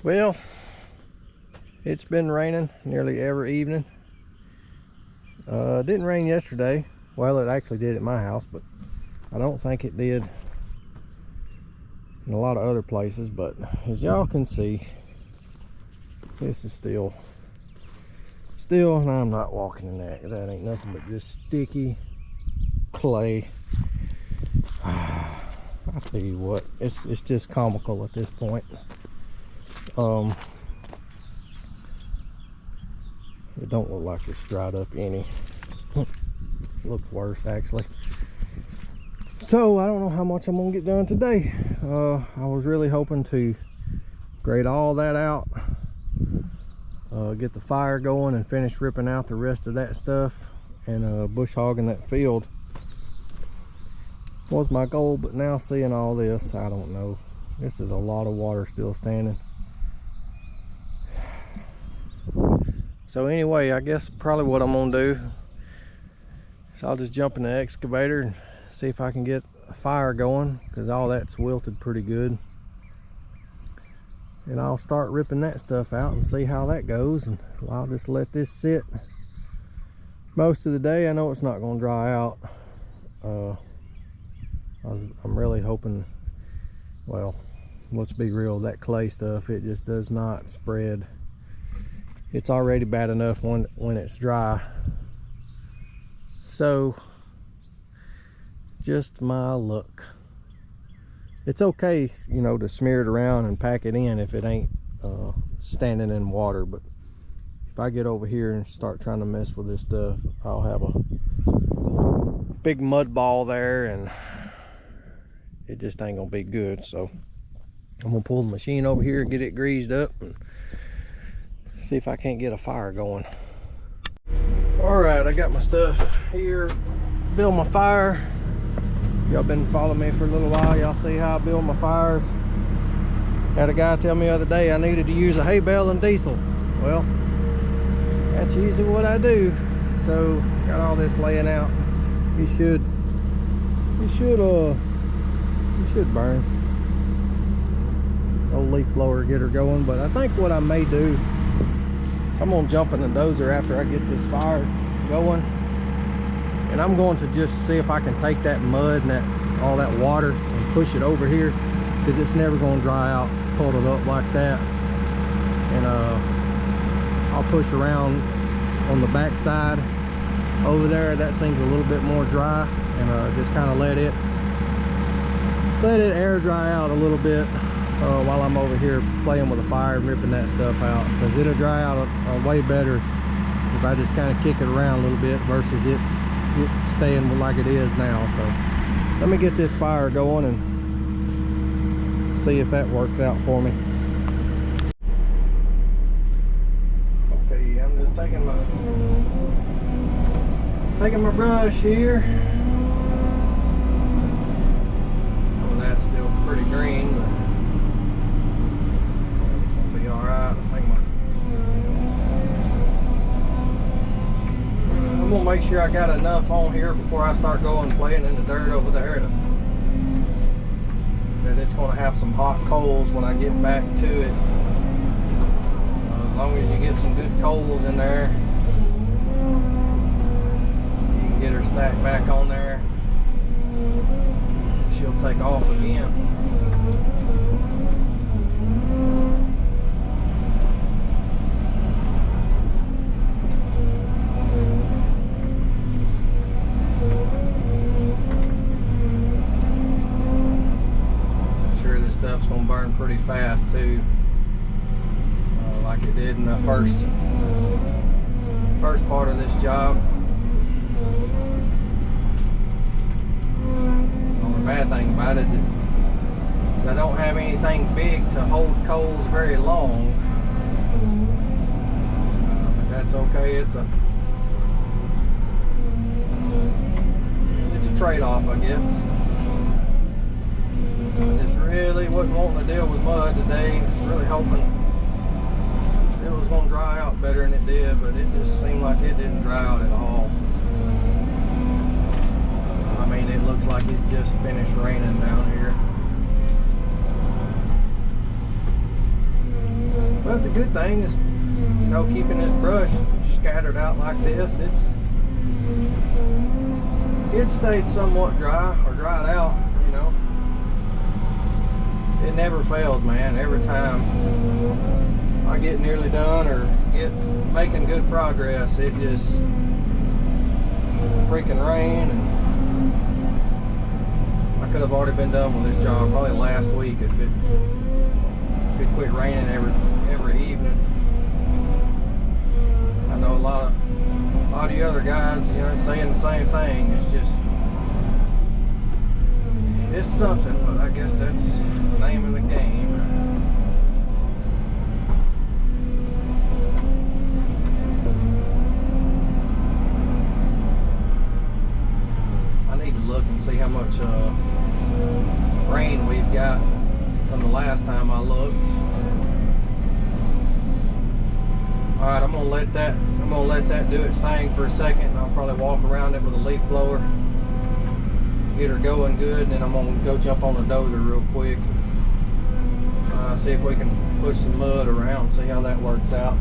Well, it's been raining nearly every evening. It didn't rain yesterday. Well, it actually did at my house, but I don't think it did in a lot of other places. But as y'all can see, this is still, and I'm not walking in that. That ain't nothing but just sticky clay. I tell you what, it's just comical at this point. It don't look like it's dried up any. Looks worse actually. So I don't know how much I'm gonna get done today. I was really hoping to grade all that out, get the fire going and finish ripping out the rest of that stuff and bush hogging that field was my goal. But now seeing all this, I don't know. This is a lot of water still standing. So anyway, I guess probably what I'm gonna do is I'll just jump in the excavator and see if I can get a fire going, because all that's wilted pretty good. And I'll start ripping that stuff out and see how that goes, and I'll just let this sit most of the day. I know it's not going to dry out. I'm really hoping, well, let's be real, that clay stuff, it just does not spread. It's already bad enough when it's dry. So just my luck. It's okay, you know, to smear it around and pack it in if it ain't standing in water. But if I get over here and start trying to mess with this stuff, I'll have a big mud ball there and it just ain't gonna be good. So I'm gonna pull the machine over here, get it greased up, and see if I can't get a fire going. All right, I got my stuff here, build my fire. Y'all been following me for a little while. Y'all see how I build my fires. Had a guy tell me the other day I needed to use a hay bale and diesel. Well, that's usually what I do. So got all this laying out. You should burn. Old leaf blower, get her going. But I think what I may do, I'm gonna jump in the dozer after I get this fire going, and I'm going to just see if I can take that mud and all that water and push it over here, because it's never going to dry out. Pull it up like that, and I'll push around on the back side over there. That seems a little bit more dry, and just kind of let it air dry out a little bit while I'm over here playing with the fire and ripping that stuff out, because it'll dry out way better if I just kind of kick it around a little bit versus it staying like it is now. So let me get this fire going and see if that works out for me. Okay, I'm just taking my brush here. Some of that's still pretty green, but it's gonna be all right. I think I'm gonna make sure I got enough on here before I start going playing in the dirt over there that it's gonna have some hot coals when I get back to it. As long as you get some good coals in there, you can get her stacked back on there. She'll take off again. Stuff's gonna burn pretty fast too, like it did in the first part of this job. The only bad thing about it is I don't have anything big to hold coals very long, but that's okay. It's a trade-off, I guess. I just really wasn't wanting to deal with mud today. Just really hoping it was going to dry out better than it did, but it just seemed like it didn't dry out at all. I mean, it looks like it just finished raining down here. the good thing is, you know, keeping this brush scattered out like this, it stayed somewhat dry, or dried out, you know. It never fails, man. Every time I get nearly done or get making good progress, it just freaking rain, and I could have already been done with this job probably last week if it quit raining every evening. I know a lot of the other guys, you know, saying the same thing. It's something, but I guess that's the name of the game. I need to look and see how much rain we've got from the last time I looked. Alright, I'm gonna let that do its thing for a second, and I'll probably walk around it with a leaf blower, get her going good, and then I'm gonna go jump on the dozer real quick, see if we can push some mud around, see how that works out.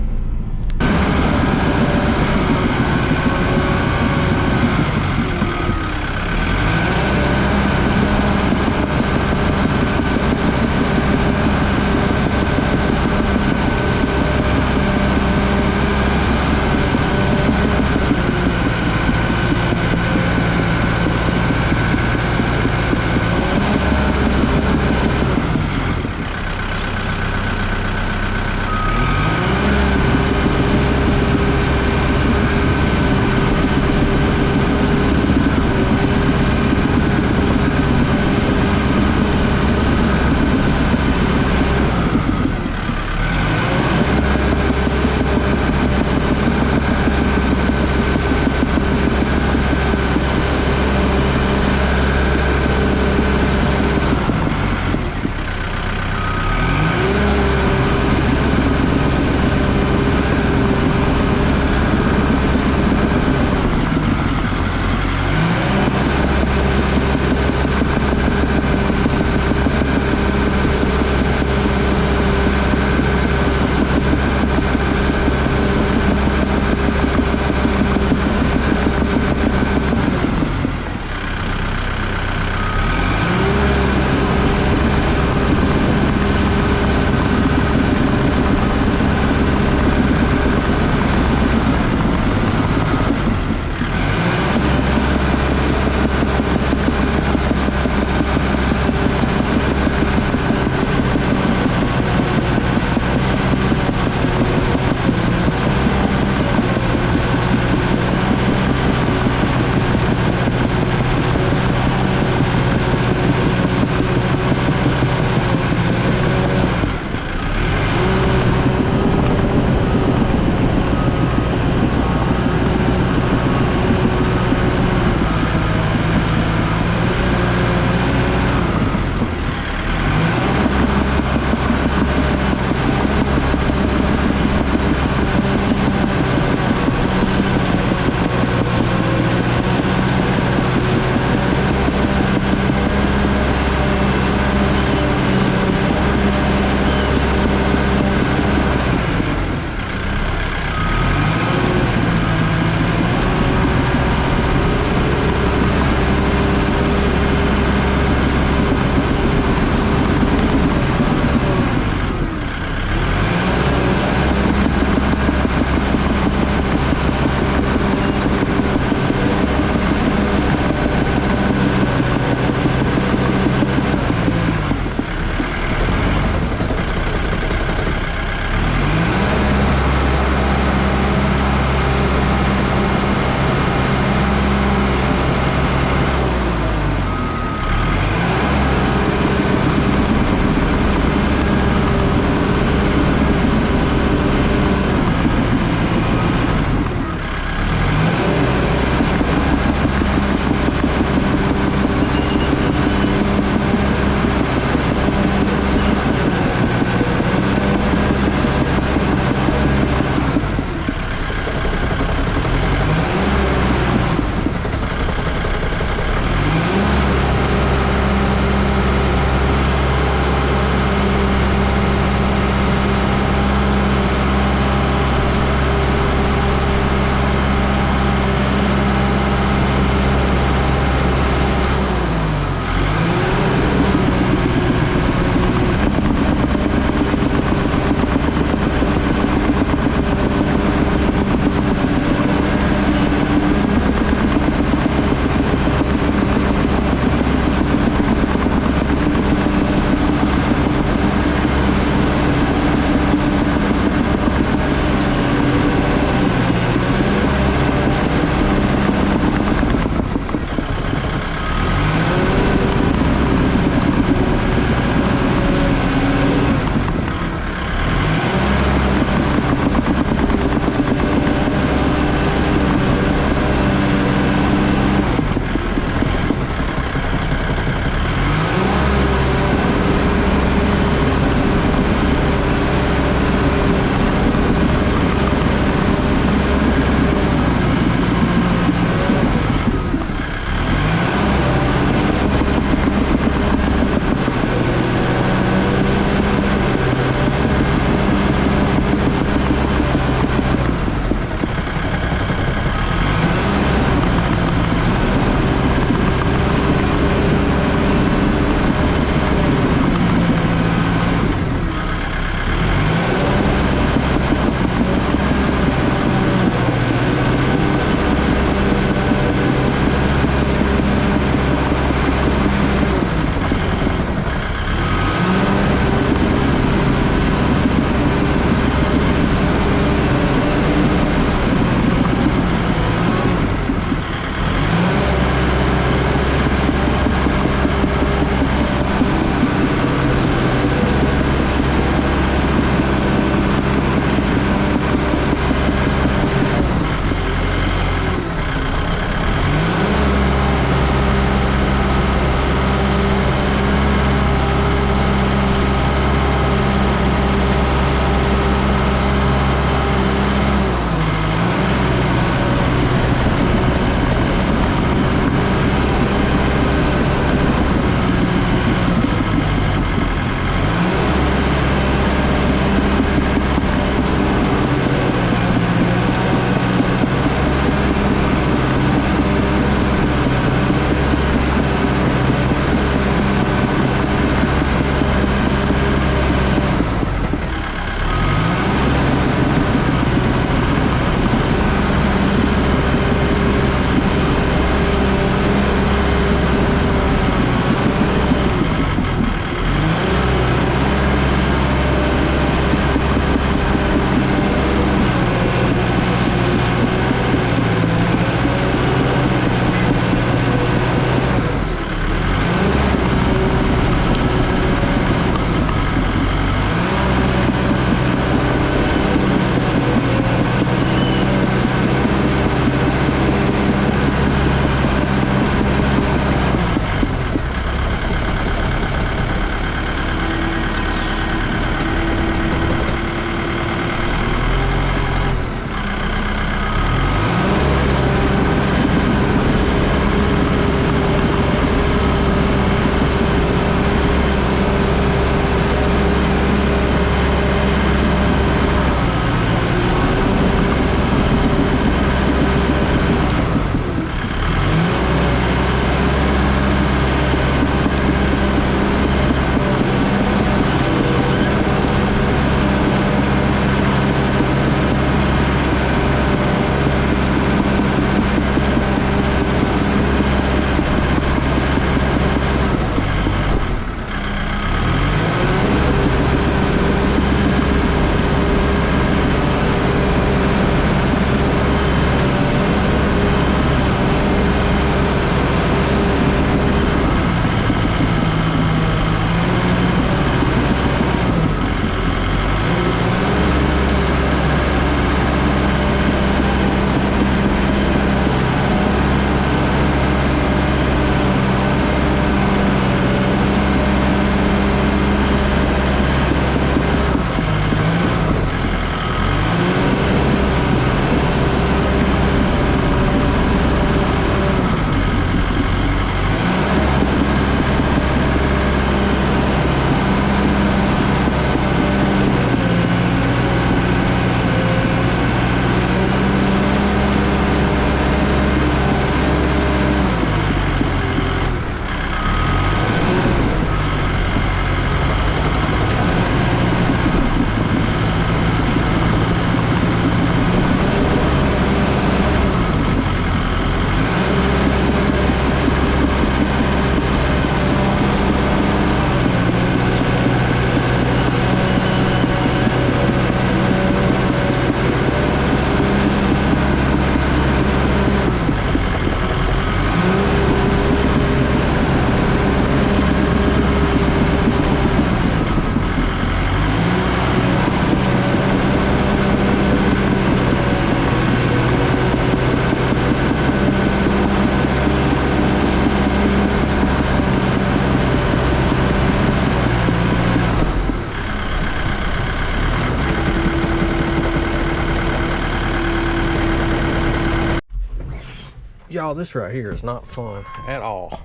Y'all, this right here is not fun at all.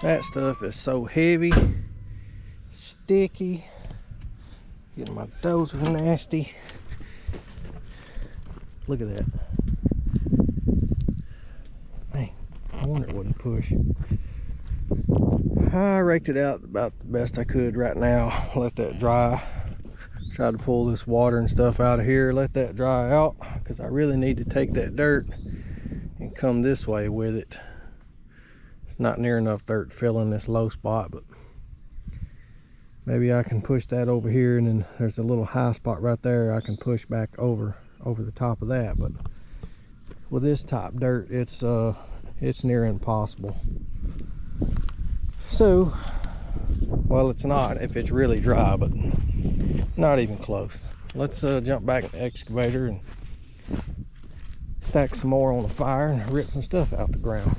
That stuff is so heavy, sticky, getting my dozer nasty. Look at that. Man, I wonder it wouldn't push. I raked it out about the best I could right now. Let that dry. Tried to pull this water and stuff out of here, let that dry out, because I really need to take that dirt and come this way with it. It's not near enough dirt filling this low spot, but maybe I can push that over here, and then there's a little high spot right there I can push back over the top of that. But with this top dirt, it's near impossible. So, well, it's not if it's really dry, but not even close. Let's jump back in the excavator and stack some more on the fire and rip some stuff out the ground.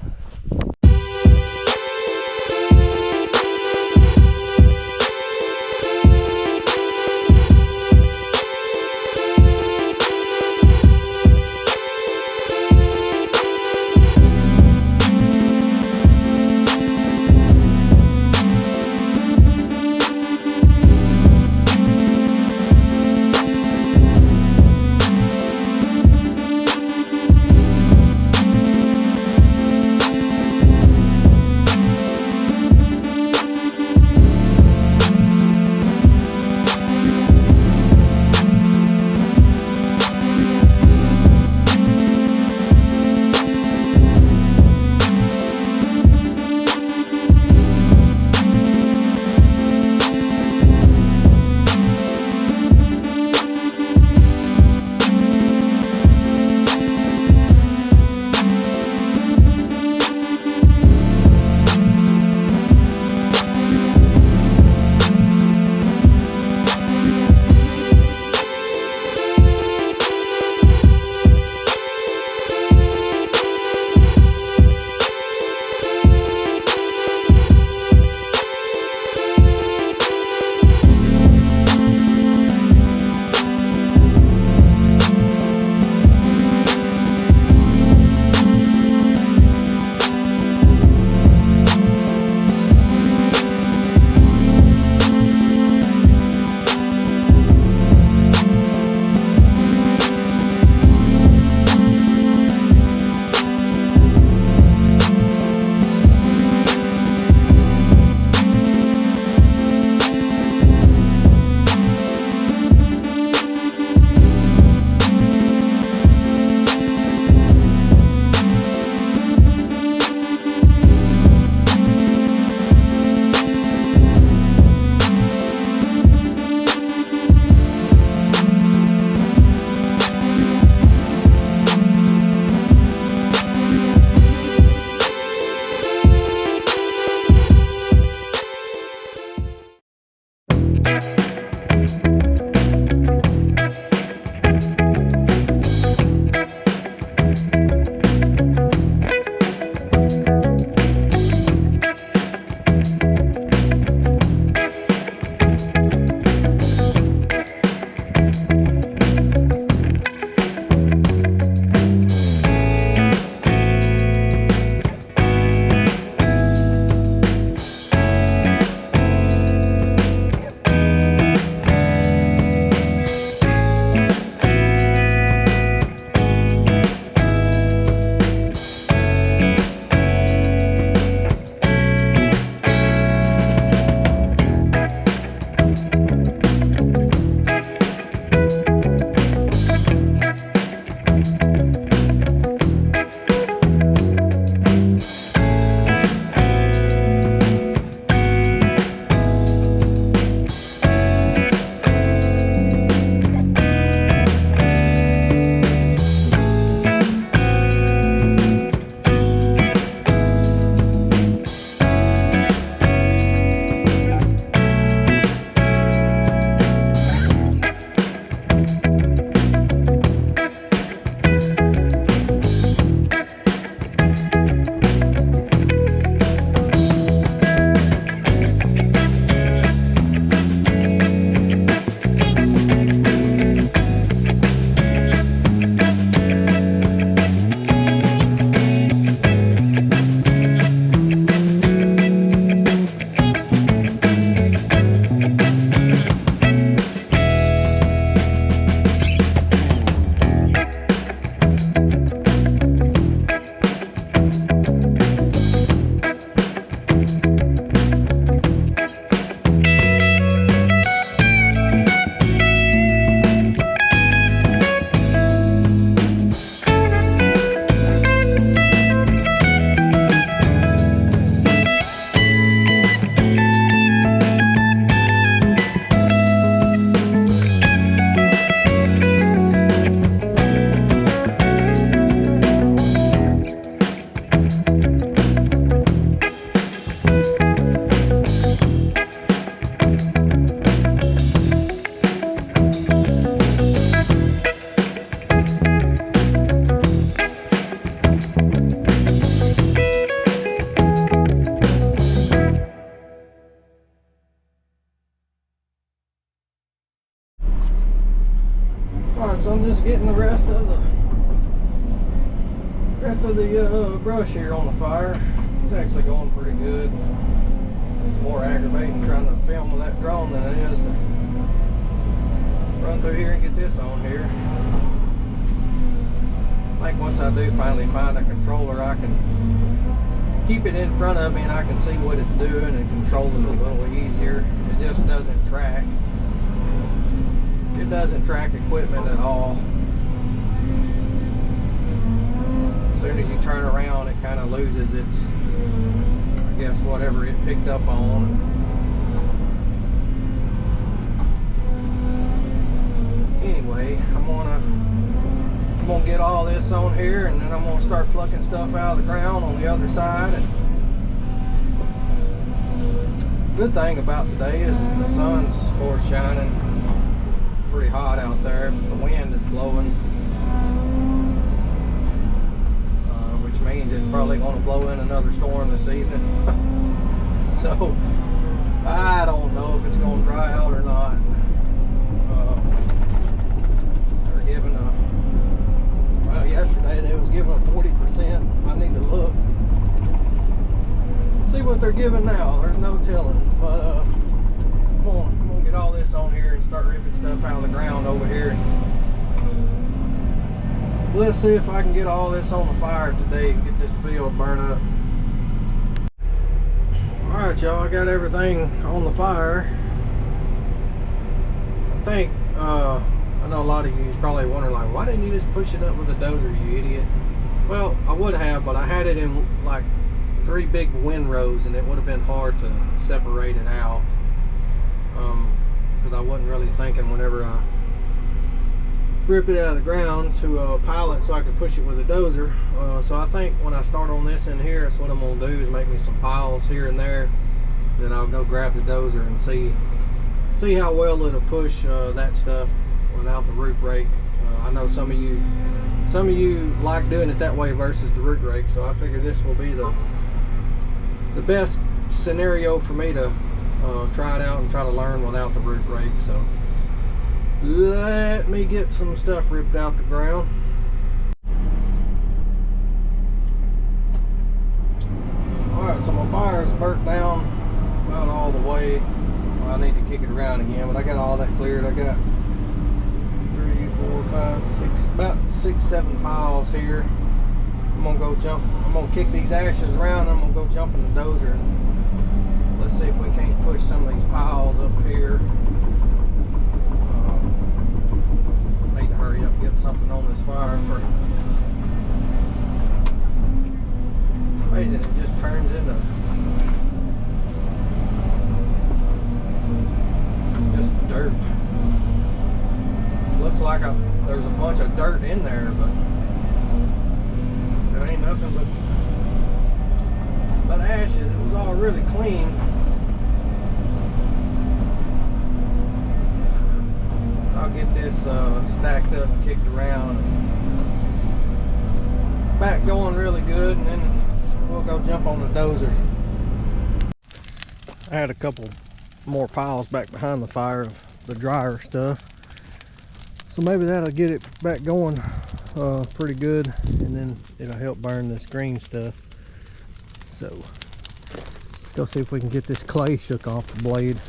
Alright, so I'm just getting the rest of the brush here on the fire. It's actually going pretty good. It's more aggravating trying to film with that drone than it is to run through here and get this on here. I think once I do finally find a controller, I can keep it in front of me and I can see what it's doing and control it a little easier. It just doesn't track. It doesn't track equipment at all. As soon as you turn around, it kind of loses its, I guess, whatever it picked up on. Anyway, I'm gonna get all this on here, and then I'm gonna start plucking stuff out of the ground on the other side. And good thing about today is the sun's, of course, shining. Pretty hot out there, but the wind is blowing, which means it's probably going to blow in another storm this evening. So I don't know if it's going to dry out or not. They're giving well, yesterday they was giving a 40%. I need to look, see what they're giving now. There's no telling, but I'm gonna get all this on here and start ripping stuff out of the ground over here. Let's see if I can get all this on the fire today and get this field burned up. Alright, y'all, I got everything on the fire. I think, I know a lot of you is probably wondering, like, why didn't you just push it up with a dozer, you idiot? Well, I would have, but I had it in like 3 big windrows and it would have been hard to separate it out. Because I wasn't really thinking whenever I ripped it out of the ground to pile it so I could push it with a dozer. So I think when I start on this in here, that's what I'm going to do, is make me some piles here and there. Then I'll go grab the dozer and see how well it'll push that stuff without the root rake. I know some of you like doing it that way versus the root rake, so I figure this will be the best scenario for me to try it out and try to learn without the root rake. So let me get some stuff ripped out the ground. Alright, so my fire's burnt down about all the way. Well, I need to kick it around again, but I got all that cleared. I got 3, 4, 5, 6, about 6, 7 piles here. I'm gonna kick these ashes around, and I'm gonna go jump in the dozer and let's see if we can't push some of these piles up here. Need to hurry up and get something on this fire for. It's amazing, it just turns into just dirt. Looks like there's a bunch of dirt in there, but there ain't nothing but ashes. It was all really clean. I'll get this stacked up and kicked around and back going really good, and then we'll go jump on the dozer. I had a couple more piles back behind the fire of the drier stuff, so maybe that'll get it back going pretty good, and then it'll help burn this green stuff. So let's go see if we can get this clay shook off the blade.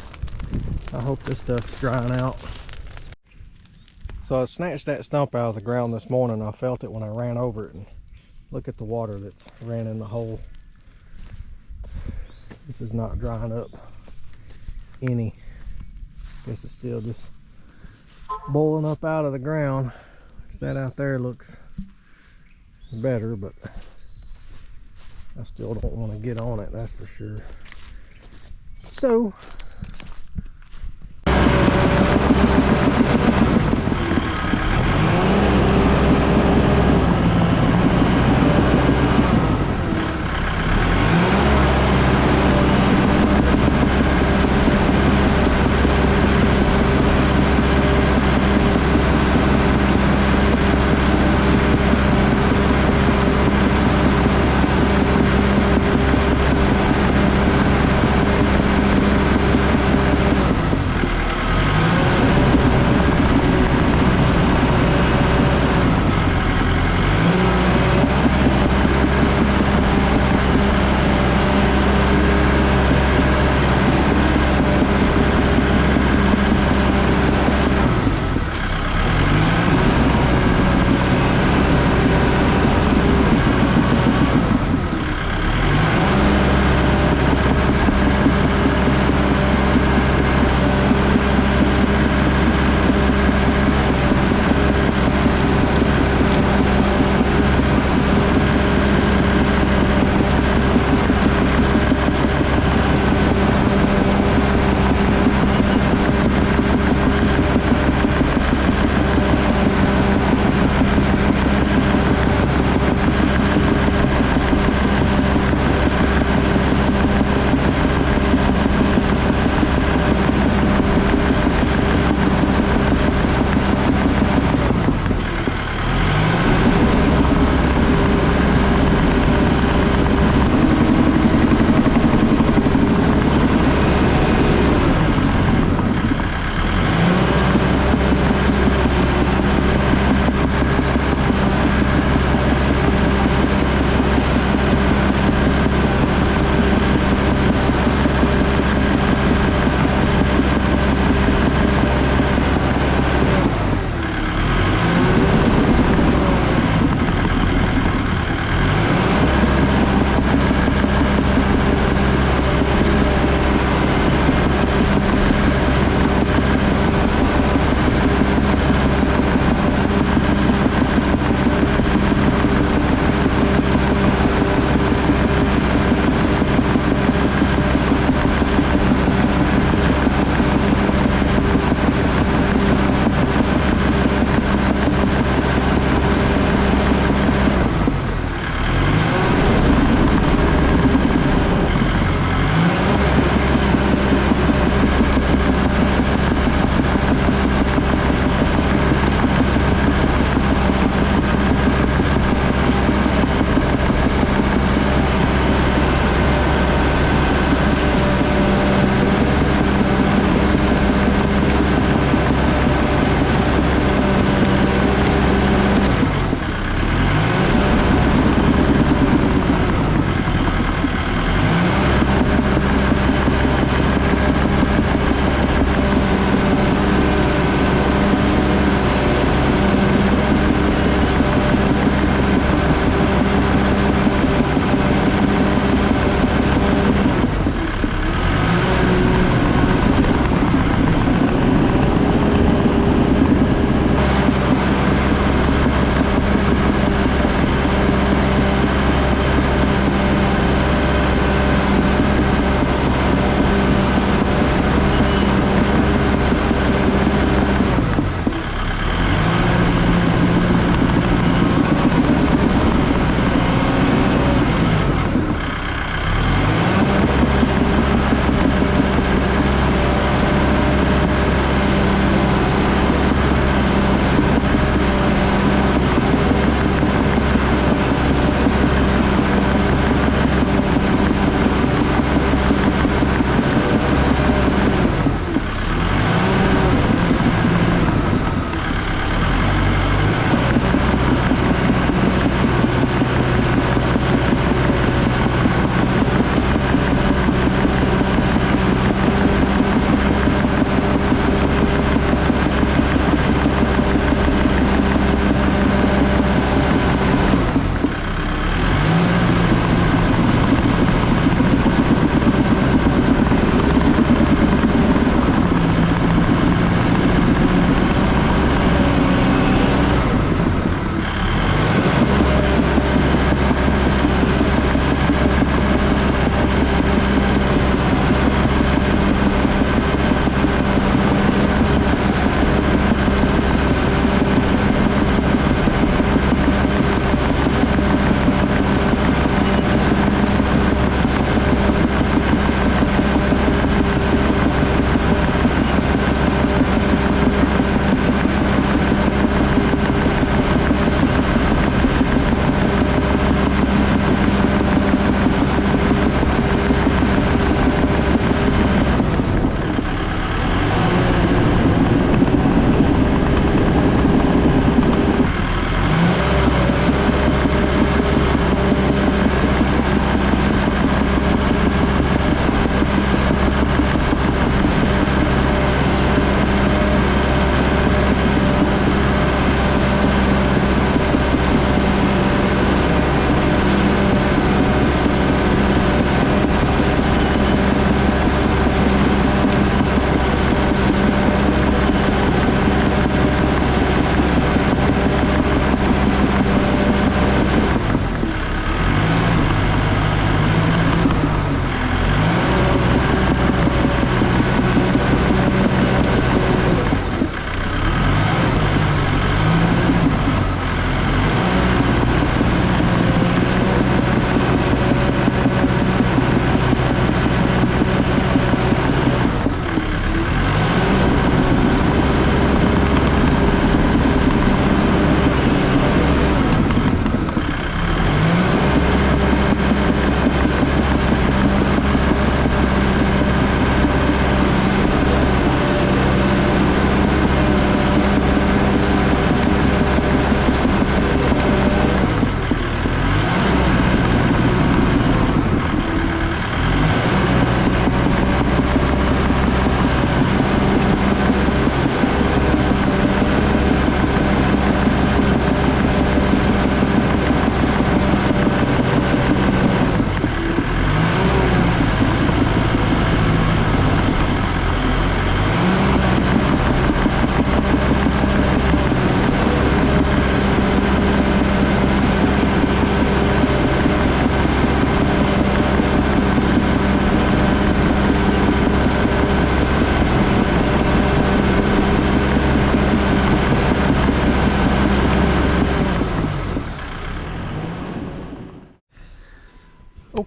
I hope this stuff's drying out. So I snatched that stump out of the ground this morning. I felt it when I ran over it, and look at the water that's ran in the hole. This is not drying up any. Guess it's still just boiling up out of the ground. That out there looks better, but I still don't want to get on it, that's for sure. So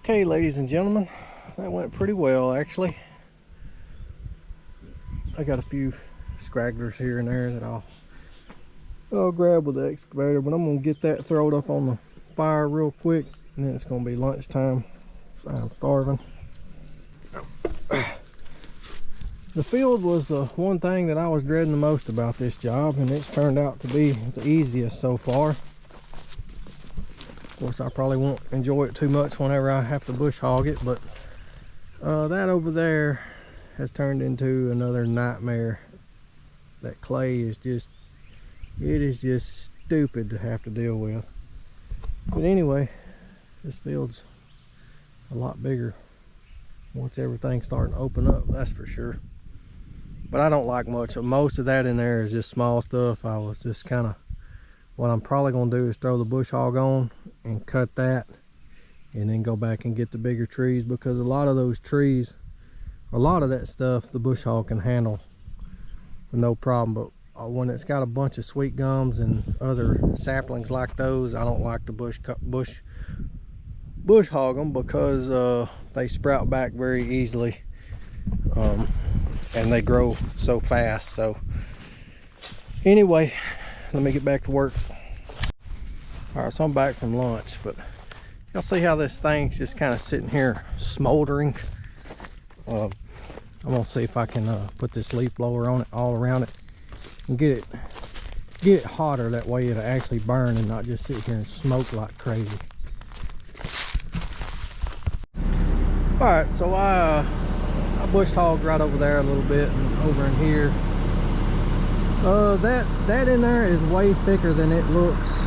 Okay, ladies and gentlemen, that went pretty well actually. I got a few scragglers here and there that I'll grab with the excavator, but I'm gonna get that thrown up on the fire real quick, and then it's gonna be lunchtime. I'm starving. The field was the one thing that I was dreading the most about this job, and it's turned out to be the easiest so far. Of course, I probably won't enjoy it too much whenever I have to bush hog it, but that over there has turned into another nightmare. That clay is just, it is just stupid to have to deal with. But anyway, this field's a lot bigger once everything's starting to open up, that's for sure. But I don't like much of most of that in there is just small stuff. I was just kind of, what I'm probably going to do is throw the bush hog on and cut that, and then go back and get the bigger trees, because a lot of those trees, a lot of that stuff the bush hog can handle with no problem. But when it's got a bunch of sweet gums and other saplings like those, I don't like to bush hog them, because they sprout back very easily, and they grow so fast. So anyway, let me get back to work. All right, so I'm back from lunch, but y'all see how this thing's just kind of sitting here smoldering. I'm gonna see if I can put this leaf blower on it, all around it, and get it hotter. That way it'll actually burn and not just sit here and smoke like crazy. All right, so I bush hogged right over there a little bit, and over in here. That in there is way thicker than it looks,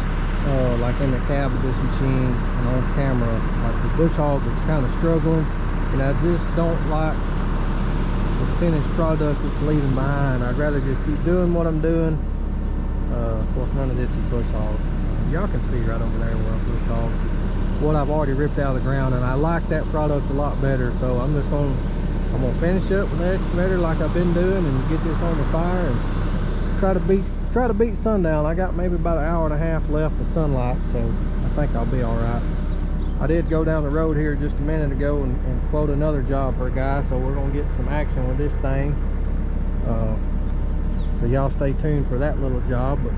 like in the cab of this machine and on camera. Like the bush hog is kind of struggling, and I just don't like the finished product it's leaving behind. I'd rather just keep doing what I'm doing. Of course, none of this is bush hog. Y'all can see right over there where I'm bush hogged what I've already ripped out of the ground, and I like that product a lot better. So I'm gonna finish up with the excavator like I've been doing, and get this on the fire and try to beat sundown. I got maybe about an hour and a half left of sunlight, so I think I'll be all right. I did go down the road here just a minute ago and quote another job for a guy, so we're gonna get some action with this thing. So y'all stay tuned for that little job. But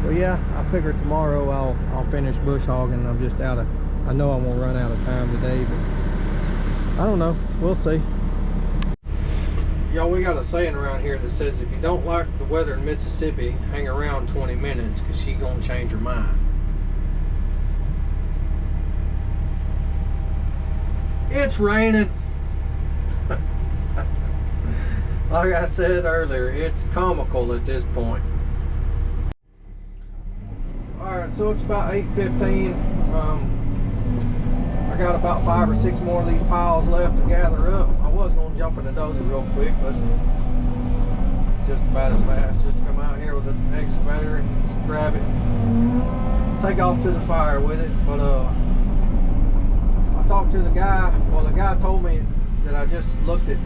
so yeah, I figure tomorrow I'll finish bush hogging. I'm just I know I won't run out of time today, but I don't know, we'll see. Y'all, we got a saying around here that says if you don't like the weather in Mississippi, hang around 20 minutes, because she's gonna change her mind. It's raining. Like I said earlier, it's comical at this point. Alright, so it's about 8:15. I got about 5 or 6 more of these piles left to gather up. I was going to jump in the Dozer real quick, but it's just about as fast just to come out here with an excavator and just grab it, take off to the fire with it. But I talked to the guy. Well, the guy told me that I just looked at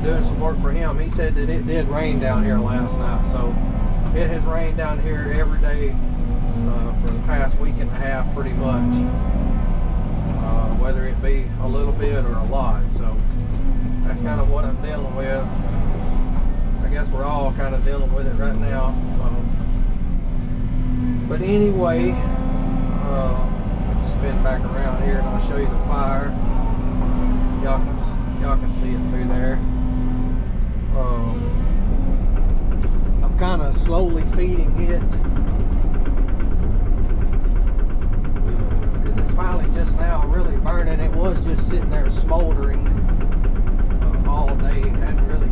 doing some work for him. He said that it did rain down here last night, so it has rained down here every day for the past week and a half pretty much, whether it be a little bit or a lot. So that's kind of what I'm dealing with. I guess we're all kind of dealing with it right now. But anyway, spin back around here and I'll show you the fire. Y'all can see it through there. I'm kind of slowly feeding it, because it's finally just now really burning. It was just sitting there smoldering all day. It hadn't really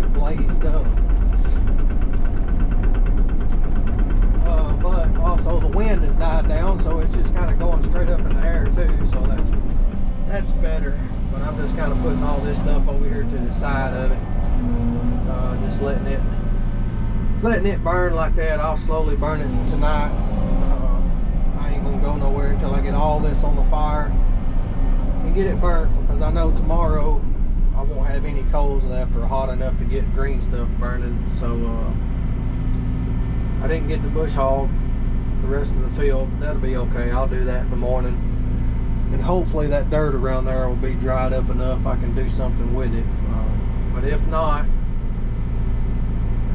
blazed up. But also the wind has died down, so it's just kind of going straight up in the air too, so that's better. But I'm just kind of putting all this stuff over here to the side of it, just letting it burn like that. I'll slowly burn it tonight. I ain't gonna go nowhere until I get all this on the fire and get it burnt, because I know tomorrow I won't have any coals left or hot enough to get green stuff burning. So I didn't get the bush hog the rest of the field. That'll be okay. I'll do that in the morning. and hopefully that dirt around there will be dried up enough I can do something with it. But if not,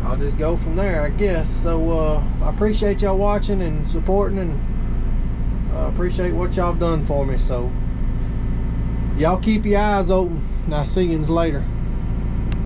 I'll just go from there, I guess. So I appreciate y'all watching and supporting, and appreciate what y'all done for me. So y'all keep your eyes open, and I'll see you later.